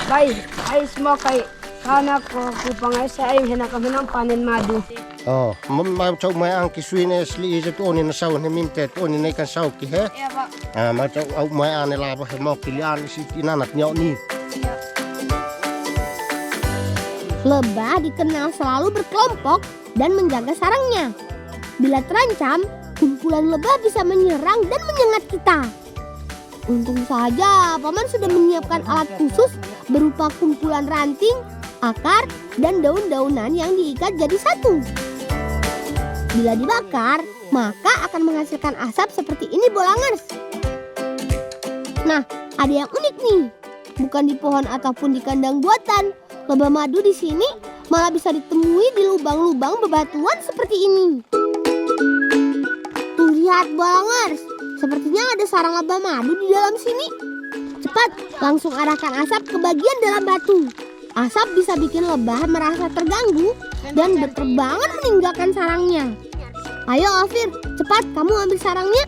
Baik, ay semua kay kana ko kupangay sa ay hina kami ng panin madu. Oh, mau mai ang kisuin esli itu oni na saw ni mintet oni na kan saw ki he. Iya, Pak. Ah, mau mai ane la ba mau pilihan si tinanat nyok ni. Lebah dikenal selalu berkelompok dan menjaga sarangnya. Bila terancam, kumpulan lebah bisa menyerang dan menyengat kita. Untung saja Paman sudah menyiapkan alat khusus berupa kumpulan ranting, akar, dan daun-daunan yang diikat jadi satu. Bila dibakar, maka akan menghasilkan asap seperti ini Bolangers. Nah, ada yang unik nih. Bukan di pohon ataupun di kandang buatan. Lebah madu di sini malah bisa ditemui di lubang-lubang bebatuan seperti ini. Tuh lihat Bolangers, sepertinya ada sarang lebah madu di dalam sini. Cepat, langsung arahkan asap ke bagian dalam batu. Asap bisa bikin lebah merasa terganggu dan berterbangan meninggalkan sarangnya. Ayo Afir, cepat kamu ambil sarangnya.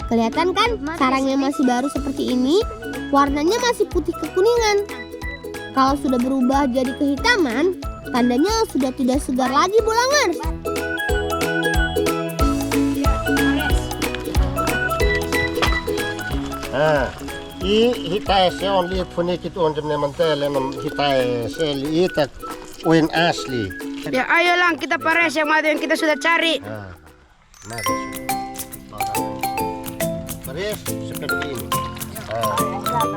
Kelihatan kan sarangnya masih baru seperti ini, warnanya masih putih kekuningan. Kalau sudah berubah jadi kehitaman, tandanya sudah tidak segar lagi Bolangers. Ah, hitai se on lihat punik itu on jemne mantele hitai se lihat uin asli. Ya ayo lang kita pares yang madu yang kita sudah cari. Ah, madu. Pares seperti ini.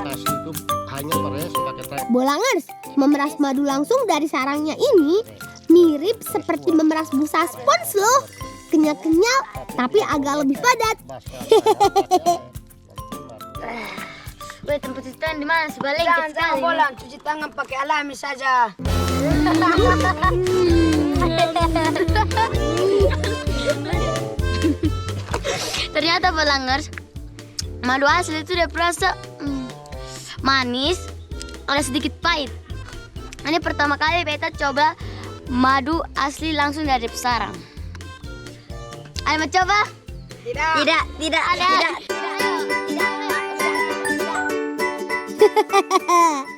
Asli itu hanya pares pakai Bolangers, memeras madu langsung dari sarangnya ini mirip seperti memeras busa spons loh. Kenyal-kenyal tapi agak lebih padat. Weh, tempat cuci tangan di mana? Sebalik Jangan bolan, cuci tangan pakai alami saja. Ternyata Bolangers, madu asli itu dia perasa manis, ada sedikit pahit. Ini pertama kali beta coba madu asli langsung dari sarang. Ayo mau coba? Tidak.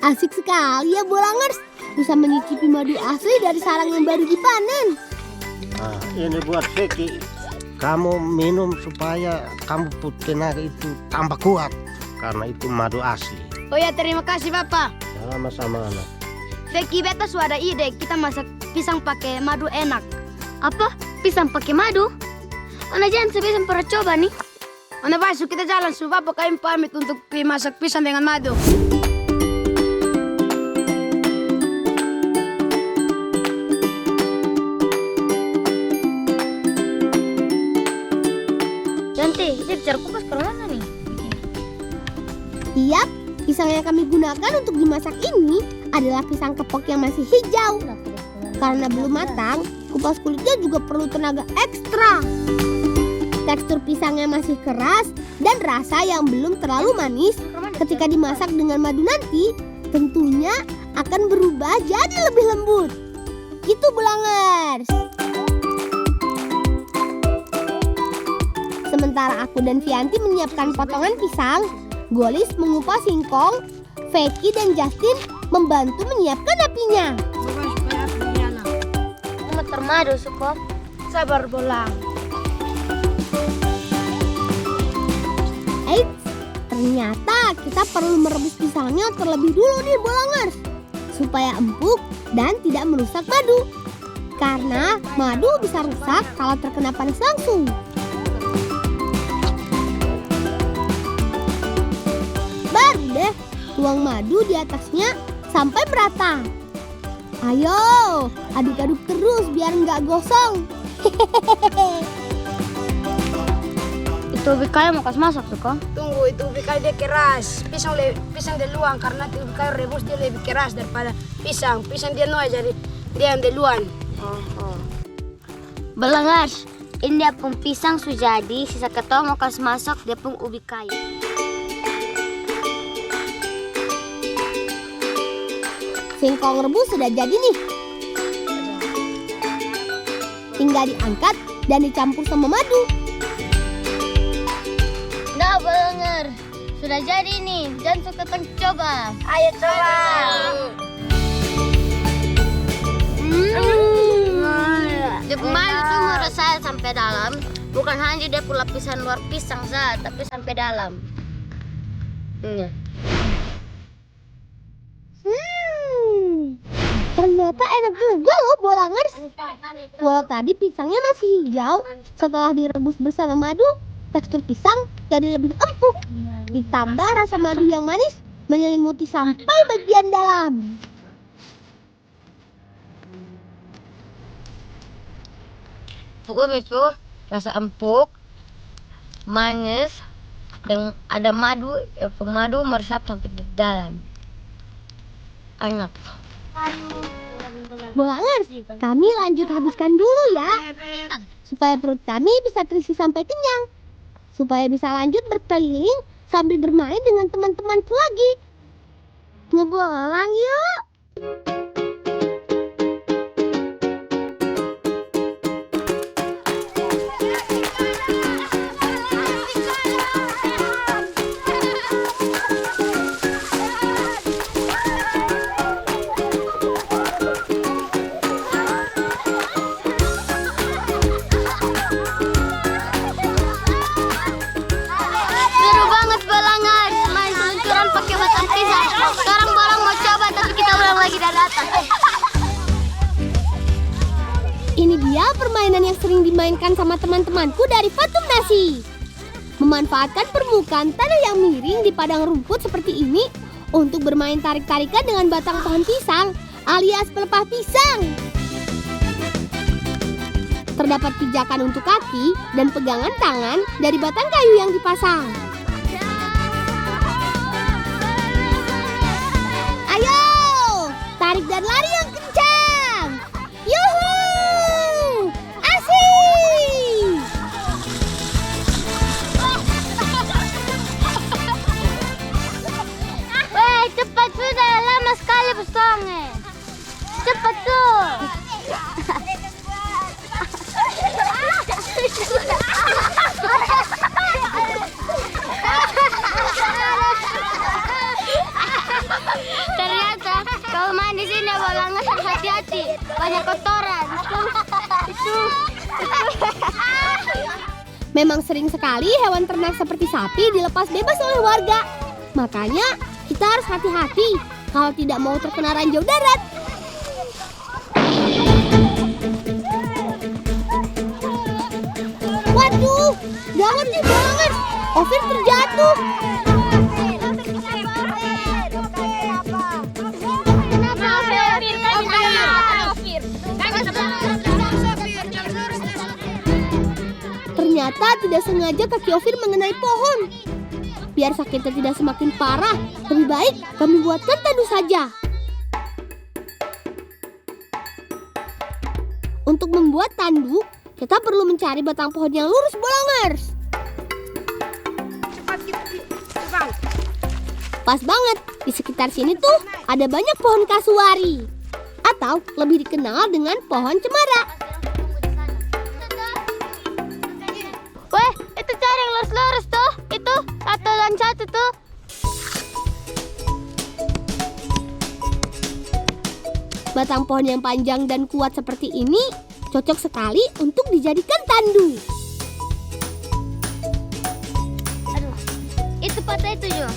Asik sekali ya Bolangers, bisa menyicipi madu asli dari sarang yang baru dipanen. Ah, ini buat Vicky. Kamu minum supaya kamu tenaga itu tambah kuat karena itu madu asli. Oh ya terima kasih Bapak. Sama-sama anak. Vicky beta sudah ada ide, kita masak pisang pakai madu enak. Apa? Pisang pakai madu? Ona jangan sebisa pernah coba nih. Ona Basu kita jalan su Bapak kami pamit untuk masak pisang dengan madu. Janti, kita bicara kupas ke mana nih? Yap, pisang yang kami gunakan untuk dimasak ini adalah pisang kepok yang masih hijau. Karena belum matang, kupas kulitnya juga perlu tenaga ekstra. Tekstur pisangnya masih keras dan rasa yang belum terlalu manis. Ketika dimasak dengan madu nanti, tentunya akan berubah jadi lebih lembut. Gitu Bolangers. Sementara aku dan Vianti menyiapkan potongan pisang, Golis mengupas singkong, Vicky dan Justin membantu menyiapkan apinya. Cuma termadu suko. Sabar Bolang. Eits, ternyata kita perlu merebus pisangnya terlebih dulu nih Bolangers, supaya empuk dan tidak merusak madu. Karena madu bisa rusak kalau terkena panas langsung. Baru deh tuang madu di atasnya sampai merata. Ayo, aduk-aduk terus biar nggak gosong. Itu ubikaya mau kasih masak suko. Tunggu, itu ubikaya dia keras. Pisang deluan karena ubikaya rebus dia lebih keras daripada pisang. Pisang dia noy jadi dia yang deluan. Bolangers, ini dia pun pisang sudah jadi. Sisa ketong mau kasih masak dia pun ubikaya. Singkong rebus sudah jadi nih. Tinggal diangkat dan dicampur sama madu. Nah, Ya, Balanger. Sudah jadi nih, dan suka coba. Ayo coba. Dia kembali tuh menurut saya sampai dalam. Bukan hanya dia lapisan luar pisang saja, tapi sampai dalam. Ternyata enak juga loh Bolangers. Walau tadi pisangnya masih hijau, setelah direbus bersama madu, tekstur pisang jadi lebih empuk. Ditambah rasa madu yang manis menyelimuti sampai bagian dalam. Itu rasa empuk, manis, dan ada madu, madu meresap sampai di dalam. Enak. Bolangers, kami lanjut habiskan dulu ya, supaya perut kami bisa terisi sampai kenyang, supaya bisa lanjut berkeliling sambil bermain dengan teman-temanku lagi. Ngebolang yuk. Seru banget Balangers, main seluncuran pakai batang pisang. Sekarang Balang mau coba, tapi kita ulang lagi dari atas. Ini dia permainan yang sering dimainkan sama teman-temanku dari Fatum Nasi. Memanfaatkan permukaan tanah yang miring di padang rumput seperti ini untuk bermain tarik-tarikan dengan batang pohon pisang alias pelepah pisang. Terdapat pijakan untuk kaki dan pegangan tangan dari batang kayu yang dipasang. Ayo, tarik dan lari yang kencang. Yuhu! Asik! Weh, cepat sudah, lama sekali pesongnya. Cepat tuh. Ternyata kalau main di sini Balangers harus hati-hati, banyak kotoran. Memang sering sekali hewan ternak seperti sapi dilepas bebas oleh warga. Makanya kita harus hati-hati kalau tidak mau terkena ranjau darat. Waduh, gawat nih Balangers. Ovir terjatuh. Ternyata tidak sengaja kaki Ovir mengenai pohon. Biar sakitnya tidak semakin parah, lebih baik kami buatkan tandu saja. Untuk membuat tandu, kita perlu mencari batang pohon yang lurus Balangers. Cepat kita terbang. Pas banget, di sekitar sini tuh ada banyak pohon kasuari. Atau lebih dikenal dengan pohon cemara. Weh, itu cari yang lurus-lurus tuh. Itu satu dan satu tuh. Batang pohon yang panjang dan kuat seperti ini cocok sekali untuk dijadikan tandu. Aduh, itu patah itu Jo.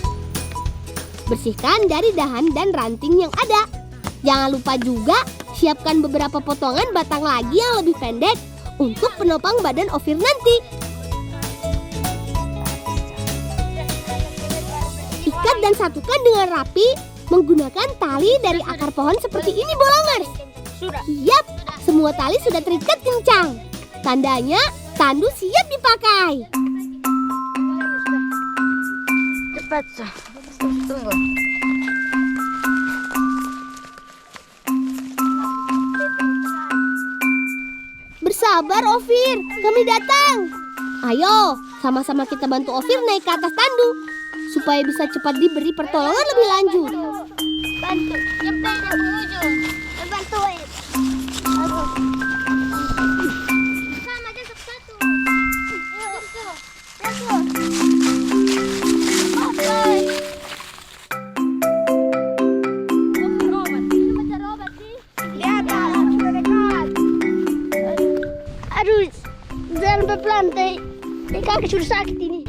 Bersihkan dari dahan dan ranting yang ada. Jangan lupa juga siapkan beberapa potongan batang lagi yang lebih pendek untuk penopang badan Ovir nanti. Ikat dan satukan dengan rapi menggunakan tali dari akar pohon seperti ini Balangers. Siap, semua tali sudah terikat kencang. Tandanya tandu siap dipakai. Cepat Jo. Tunggu. Bersabar Ovir, kami datang. Ayo, sama-sama kita bantu Ovir naik ke atas tandu supaya bisa cepat diberi pertolongan lebih lanjut. Bantu, nyampein aku ujung. Bantuin. Aduh. Sama aja satu-satu. Satu. Jalan pelan, teh. Kaki sudah sakit ini.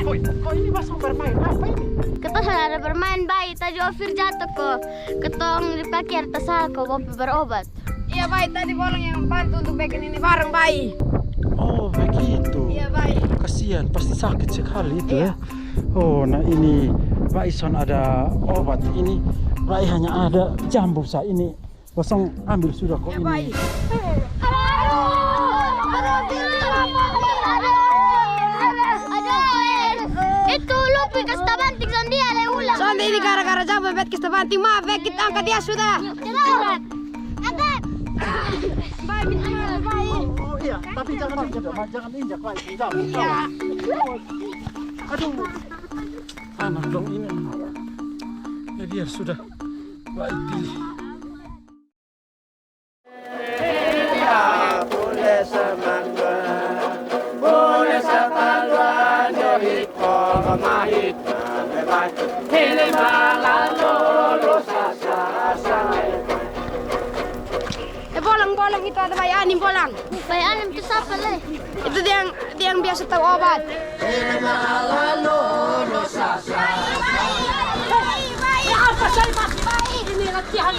Oi, kok ini masang bermain apa ini? Kita ada bermain bayi. Tadi Ofir jatuh kok. Ketong dipakai air tasal kok berobat. Iya bayi, tadi bolong yang bantu untuk bikin ini bareng bayi. Oh begitu. Iya bayi. Kasihan, pasti sakit sekali itu ya. Oh, nah ini Pak Ison ada obat ini. Pak hanya ada jambu saya ini. Kosong ambil sudah kok Iya bayi. ini. Itu Lupi kasih banting dia ada ulang. Soalnya ini gara-gara jambu bet kita banting. Maaf ya, kita angkat dia sudah. Angkat. Angkat. Bayi, minta maaf bayi. Oh iya, tapi jangan injak Pak Ison. Jangan. Aduh. Anak dong ini. Ya biar sudah. Pak Iti. Bolong itu ada bayi anim bolang. Bayi anim itu siapa leh? Itu dia yang biasa tahu obat. Apa saya masih bayi ini latihan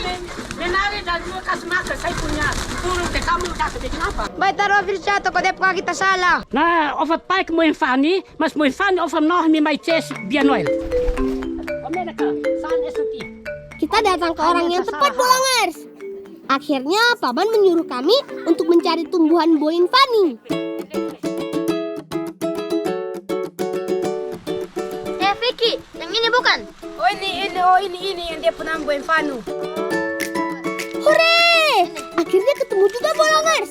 menari dan lukas maka saya punya turun ke kamu kasih bikin apa? Bayi taruh filsato kau dep kita salah. Nah, ofat paik mo infani, mas mo infani ofat noh mi mai ches bianuel. Amerika, san esuti. Kita datang ke orang yang tepat, Bolangers. Akhirnya paman menyuruh kami untuk mencari tumbuhan boinfani. Vicky, yang ini bukan? Oh ini yang dia pernah buat Fanu. Hore! Akhirnya ketemu juga Bolangers.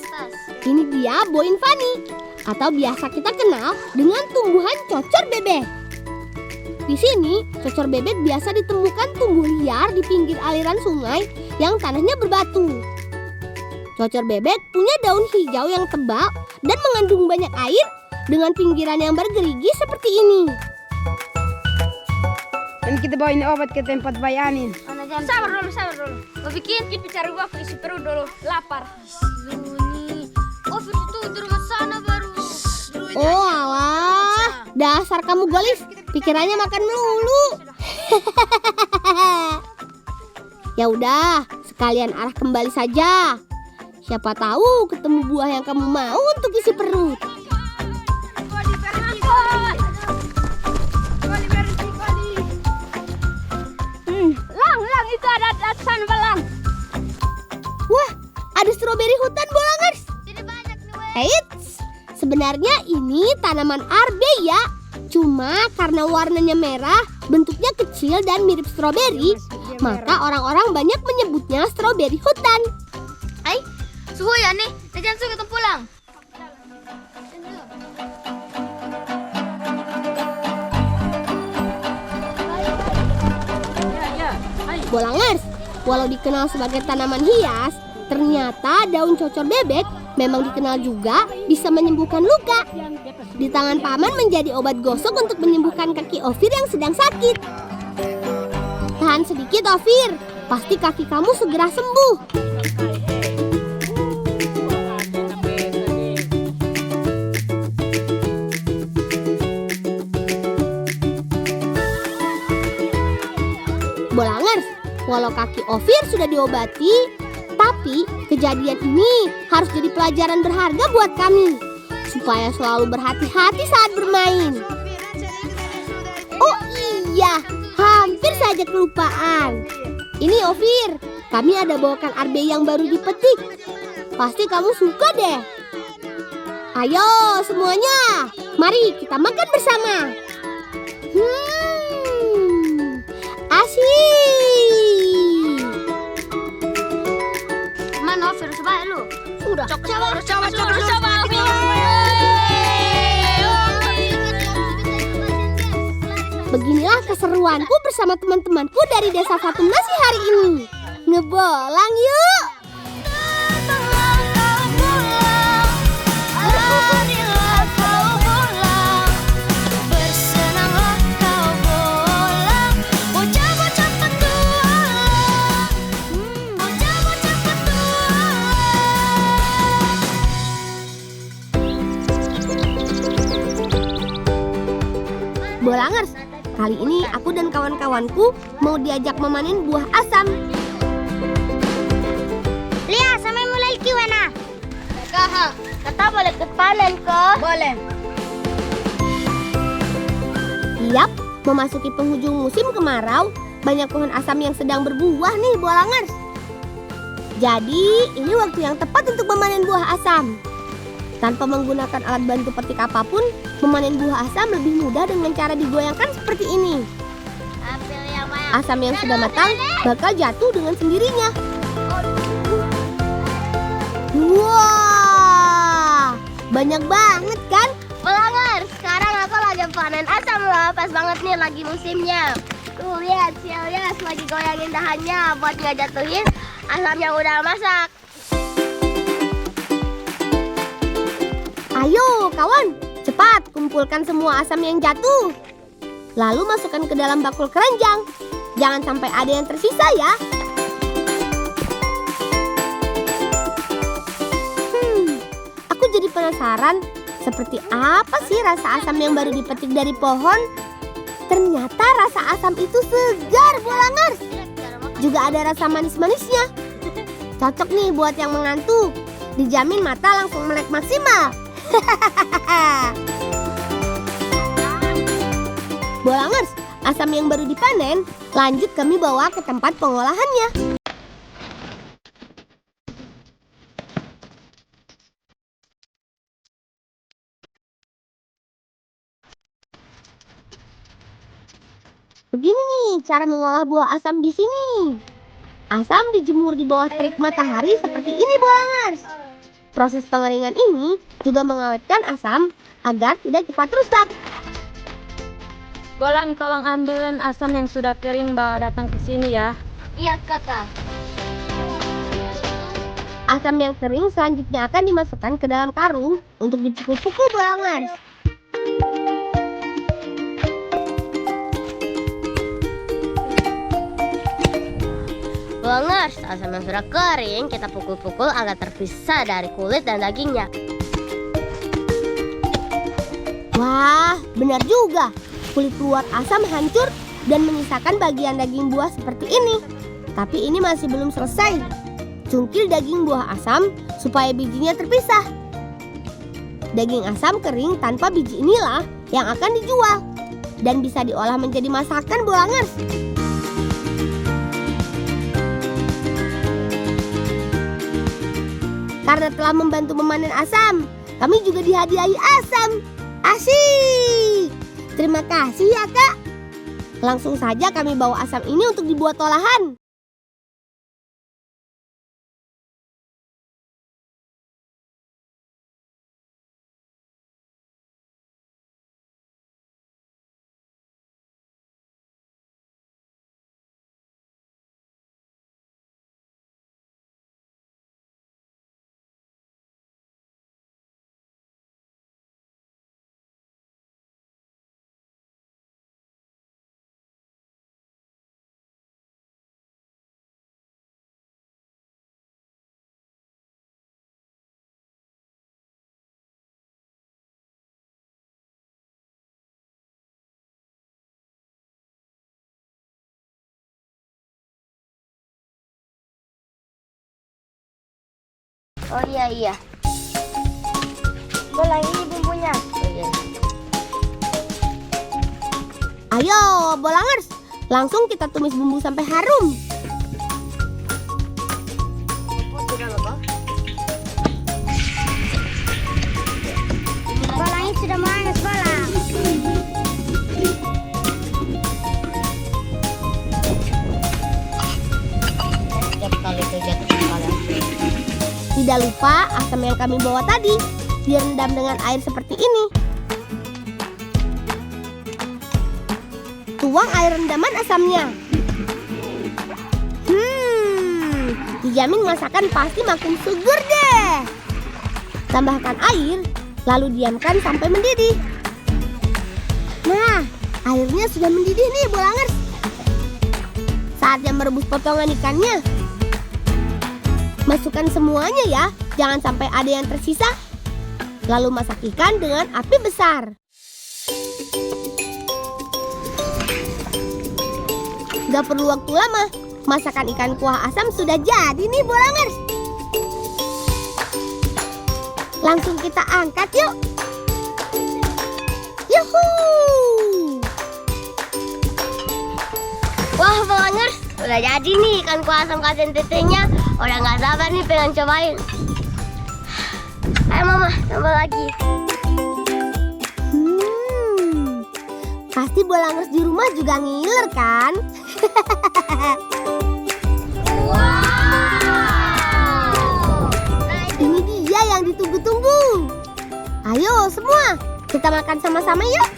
Ini dia boinfani, atau biasa kita kenal dengan tumbuhan cocor bebek. Di sini, cocor bebek biasa ditemukan tumbuh liar di pinggir aliran sungai yang tanahnya berbatu. Cocor bebek punya daun hijau yang tebal dan mengandung banyak air dengan pinggiran yang bergerigi seperti ini. Dan kita bawa ini obat ke tempat bayanin. Sabar dulu. Gue bikin bicara gua aku isi perut dulu, lapar. Zuni. Oh, itu di rumah sana baru. Oh alah, dasar kamu golis, pikirannya makan melulu. Ya udah, sekalian arah kembali saja. Siapa tahu ketemu buah yang kamu mau untuk isi perut. Lang, itu ada sana belang. Wah, ada stroberi hutan Bolangers. Jadi banyak nih, weh. Eits, sebenarnya ini tanaman arbeia. Cuma karena warnanya merah, bentuknya kecil dan mirip stroberi, maka orang-orang banyak menyebutnya stroberi hutan. Ay, suhu ya nih. Jangan suka ketemu pulang. Bolangers, walau dikenal sebagai tanaman hias, ternyata daun cocor bebek memang dikenal juga bisa menyembuhkan luka. Di tangan paman menjadi obat gosok untuk menyembuhkan kaki Ofir yang sedang sakit. Tahan sedikit Ofir, pasti kaki kamu segera sembuh. Bolangers, walau kaki Ofir sudah diobati, tapi kejadian ini harus jadi pelajaran berharga buat kami, supaya selalu berhati-hati saat bermain. Oh iya, hampir saja kelupaan. Ini Ofir, kami ada bawakan arbeia yang baru dipetik. Pasti kamu suka deh. Ayo semuanya, mari kita makan bersama. Asyik. Mana Ofir coba lu? Sudah. Coba. Beginilah keseruanku bersama teman-temanku dari Desa Fatum Nasi hari ini. Ngebolang yuk! Bolangers, kali ini aku dan kawan-kawanku mau diajak memanen buah asam. Lihat, sampai mulai kiwana. Kak, kita boleh ikut panen kok? Boleh. Yap, memasuki penghujung musim kemarau, banyak pohon asam yang sedang berbuah nih, Bolangers. Jadi, ini waktu yang tepat untuk memanen buah asam. Tanpa menggunakan alat bantu petik apapun, memanen buah asam lebih mudah dengan cara digoyangkan seperti ini. Ambil yang banyak. Asam yang sudah matang bakal jatuh dengan sendirinya. Wah, banyak banget kan? Bolangers, sekarang aku lagi panen asam loh. Pas banget nih lagi musimnya. Tuh lihat, Sialias lagi goyangin dahannya buat nggak jatuhin asam yang udah masak. Ayo kawan, cepat kumpulkan semua asam yang jatuh. Lalu masukkan ke dalam bakul keranjang. Jangan sampai ada yang tersisa ya. Aku jadi penasaran, seperti apa sih rasa asam yang baru dipetik dari pohon? Ternyata rasa asam itu segar, Bolangers. Juga ada rasa manis-manisnya. Cocok nih buat yang mengantuk. Dijamin mata langsung melek maksimal. Bolangers, asam yang baru dipanen, lanjut kami bawa ke tempat pengolahannya. Begini nih cara mengolah buah asam di sini. Asam dijemur di bawah terik matahari seperti ini, Bolangers. Proses pengeringan ini juga mengawetkan asam agar tidak cepat rusak. Bolang, tolong ambilin asam yang sudah kering, bawa datang ke sini ya. Iya, Kakak. Asam yang kering selanjutnya akan dimasukkan ke dalam karung untuk dipukul-pukul, Bolangers. Bolangers, asam yang sudah kering kita pukul-pukul agar terpisah dari kulit dan dagingnya. Wah, benar juga. Kulit luar asam hancur dan menyisakan bagian daging buah seperti ini. Tapi ini masih belum selesai. Cungkil daging buah asam supaya bijinya terpisah. Daging asam kering tanpa biji inilah yang akan dijual dan bisa diolah menjadi masakan, Bolangers. Karena telah membantu memanen asam, kami juga dihadiahi asam. Asyik! Terima kasih ya, Kak. Langsung saja kami bawa asam ini untuk dibuat olahan. Oh iya. Bolang, ini bumbunya. Oh, iya. Ayo, Bolangers, langsung kita tumis bumbu sampai harum. Bolang ini sudah manis, Bolang. Setiap kali itu jatuh kepala. Tidak lupa asam yang kami bawa tadi direndam dengan air seperti ini. Tuang air rendaman asamnya. Dijamin masakan pasti makin seger deh. Tambahkan air, lalu diamkan sampai mendidih. Nah, airnya sudah mendidih nih, Bolangers. Saatnya merebus potongan ikannya. Masukkan semuanya ya, jangan sampai ada yang tersisa. Lalu masak ikan dengan api besar. Gak perlu waktu lama, masakan ikan kuah asam sudah jadi nih Bolangers. Langsung kita angkat yuk. Yuhu! Wah Bolangers, udah jadi nih ikan kuah asam kacang tetenya. Udah gak sabar nih pengen cobain. Ayo Mama, tambah lagi. Pasti Bolangers di rumah juga ngiler kan? Ini dia yang ditunggu-tunggu. Ayo semua, kita makan sama-sama yuk.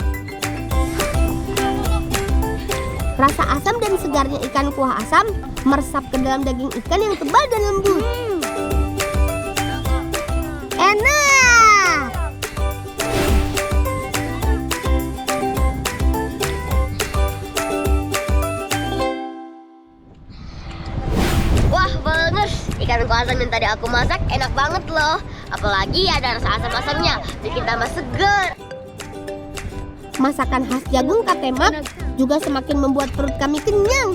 Rasa asam dan segarnya ikan kuah asam meresap ke dalam daging ikan yang tebal dan lembut. Enak! Wah Bolangers, ikan kuah asam yang tadi aku masak enak banget loh. Apalagi ada rasa asam-asamnya, bikin tambah seger. Masakan khas Jagung Katemak juga semakin membuat perut kami kenyang.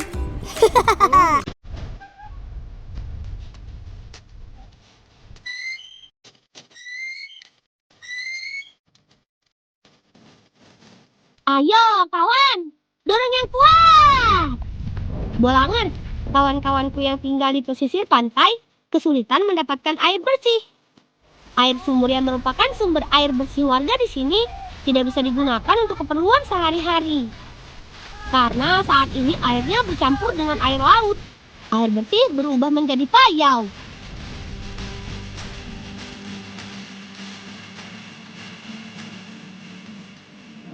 Ayo kawan, dorong yang kuat. Bolangers, kawan-kawanku yang tinggal di pesisir pantai kesulitan mendapatkan air bersih. Air sumur yang merupakan sumber air bersih warga di sini tidak bisa digunakan untuk keperluan sehari-hari. Karena saat ini airnya bercampur dengan air laut. Air bersih berubah menjadi payau.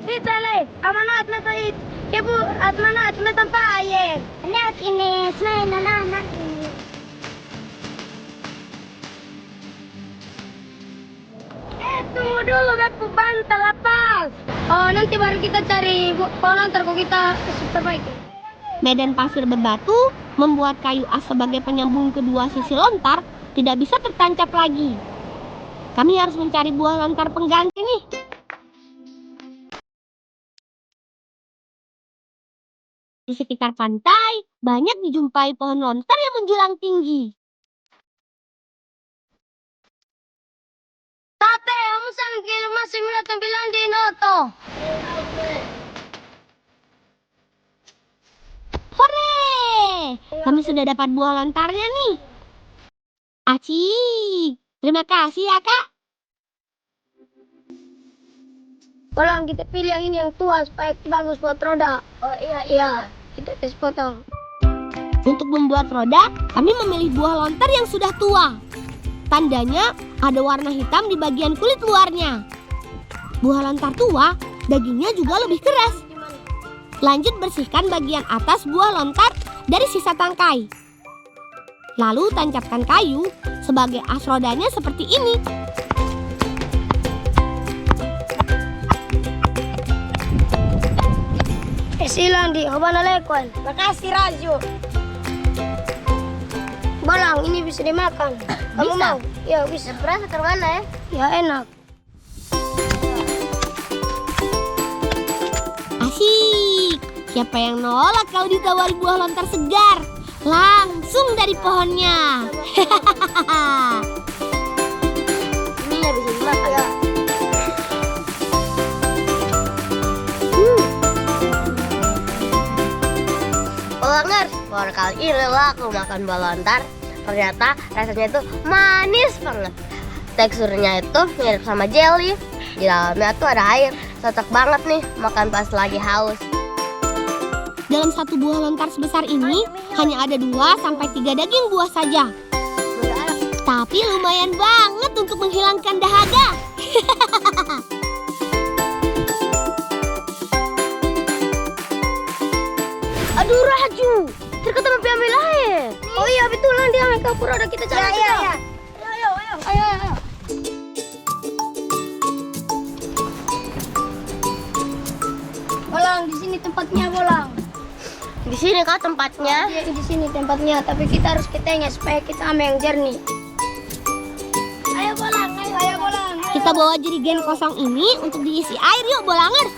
Itale, amanat na to it. Ibu, at manat na tampaye. Anak ini, selain anak ini. Tunggu dulu, Beb, bantal lepas. Oh, nanti baru kita cari nanti kok kita perbaiki. Medan pasir berbatu membuat kayu as sebagai penyambung kedua sisi lontar tidak bisa tertancap lagi. Kami harus mencari buah lontar pengganti nih. Di sekitar pantai, banyak dijumpai pohon lontar yang menjulang tinggi. Tate, kamu sambil masih melihat bilang di noto. Hore! Kami sudah dapat buah lontarnya nih. Acik! Terima kasih ya, Kak. Bolang, kita pilih yang ini yang tua supaya bagus buat roda. Oh iya. Kita tes potong. Untuk membuat roda, kami memilih buah lontar yang sudah tua. Tandanya ada warna hitam di bagian kulit luarnya. Buah lontar tua, dagingnya juga lebih keras. Lanjut bersihkan bagian atas buah lontar dari sisa tangkai. Lalu tancapkan kayu sebagai as rodanya seperti ini. Silang di Habana Lekwan. Makasih Rajo. Bolang, ini bisa dimakan. Kamu Bisa? mau? Ya bisa. Berasa ke mana ya? Ya enak. Asik! Siapa yang nolak kalau ditawari buah lontar segar? Langsung dari pohonnya. Ini nggak bisa dimakan ya? Bolangers, baru kali ini lah aku makan buah lontar. Ternyata rasanya itu manis banget. Teksturnya itu mirip sama jelly. Di dalamnya tuh ada air. Cocok banget nih makan pas lagi haus. Dalam satu buah lontar sebesar ini hanya ada 2-3 daging buah saja. Tapi lumayan banget untuk menghilangkan dahaga. Aduh Raju, ternyata mau ambil air. Oh iya betul, dia ambil kapur ada kita cari. Iya. Ayo. Bolang, di sini tempatnya Bolang. Di sini kah tempatnya? Iya, di sini tempatnya, tapi kita harus ketenya supaya kita ambil yang jernih. Ayo Bolang, ayo Bolang. Kita bawa jerigen kosong ini untuk diisi air yuk Bolangers.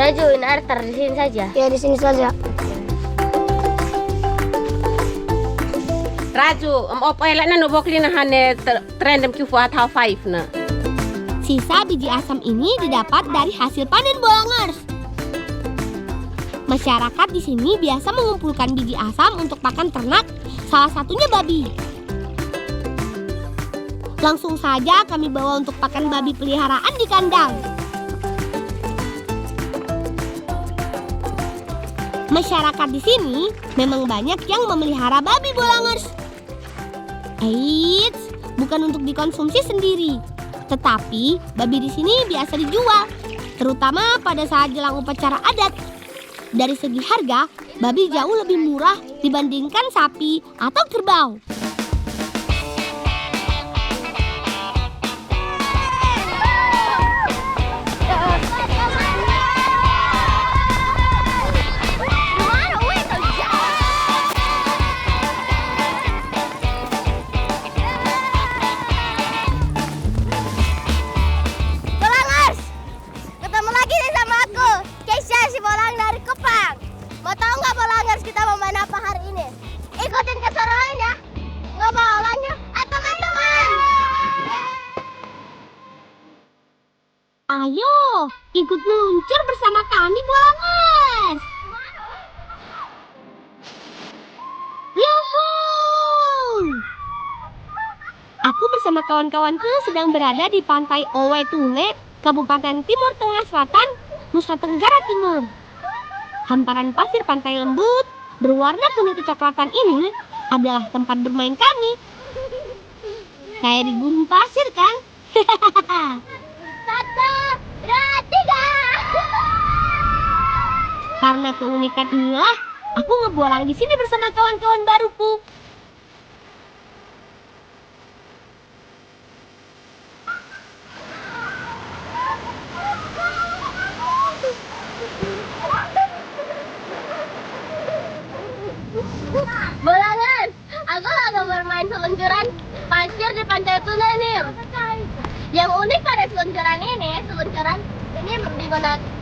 Raju, Inar taruh di sini saja. Ya di sini saja. Raju, opo elakna no boklina hane trendem ki fuat ha 5 na. Sisa biji asam ini didapat dari hasil panen Bolangers. Masyarakat di sini biasa mengumpulkan biji asam untuk pakan ternak, salah satunya babi. Langsung saja kami bawa untuk pakan babi peliharaan di kandang. Masyarakat di sini memang banyak yang memelihara babi Bolangers. Eits, bukan untuk dikonsumsi sendiri, tetapi babi di sini biasa dijual, terutama pada saat jelang upacara adat. Dari segi harga, babi jauh lebih murah dibandingkan sapi atau kerbau. Ayo, ikut meluncur bersama kami Bolangers. Yuhuu! Aku bersama kawan-kawanku sedang berada di pantai Owe Tule, Kabupaten Timur Tengah Selatan, Nusa Tenggara Timur. Hamparan pasir pantai lembut berwarna kuning kecoklatan ini adalah tempat bermain kami. Kayak di gunung pasir kan? Karena keunikan inilah, aku ngebualang di sini bersama kawan-kawan baruku. Bolangers, aku lagi bermain seluncuran pasir di pantai Tuna nih. Yang unik pada seluncuran ini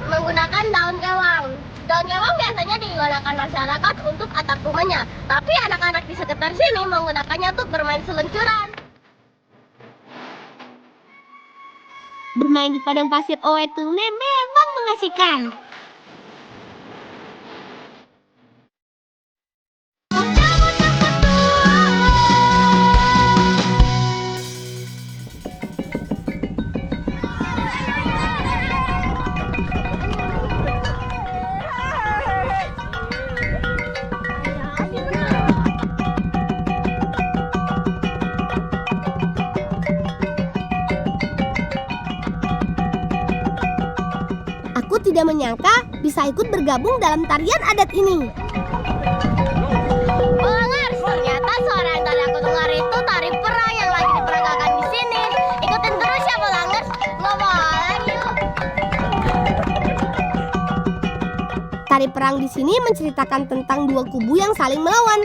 menggunakan daun kewang. Daun kewang biasanya digunakan masyarakat untuk atap rumahnya, tapi anak-anak di sekitar sini menggunakannya untuk bermain seluncuran. Bermain di padang pasir Owe Tule memang mengasihkan. Aku tidak menyangka bisa ikut bergabung dalam tarian adat ini. Bolangers, ternyata suara yang tadi aku dengar itu tari perang yang lagi diperagakan di sini. Ikutin terus ya Bolangers, ngomong yuk. Tari perang di sini menceritakan tentang dua kubu yang saling melawan.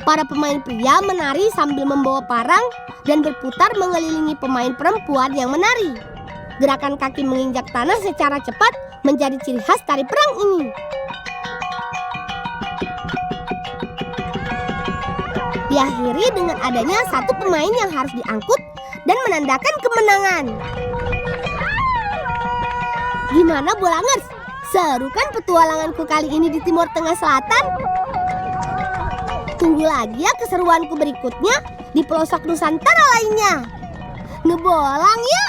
Para pemain pria menari sambil membawa parang dan berputar mengelilingi pemain perempuan yang menari. Gerakan kaki menginjak tanah secara cepat menjadi ciri khas tari perang ini. Diakhiri dengan adanya satu pemain yang harus diangkut dan menandakan kemenangan. Gimana Bolangers? Seru kan petualanganku kali ini di Timur Tengah Selatan? Tunggu lagi ya keseruanku berikutnya di pelosok Nusantara lainnya. Ngebolang ya!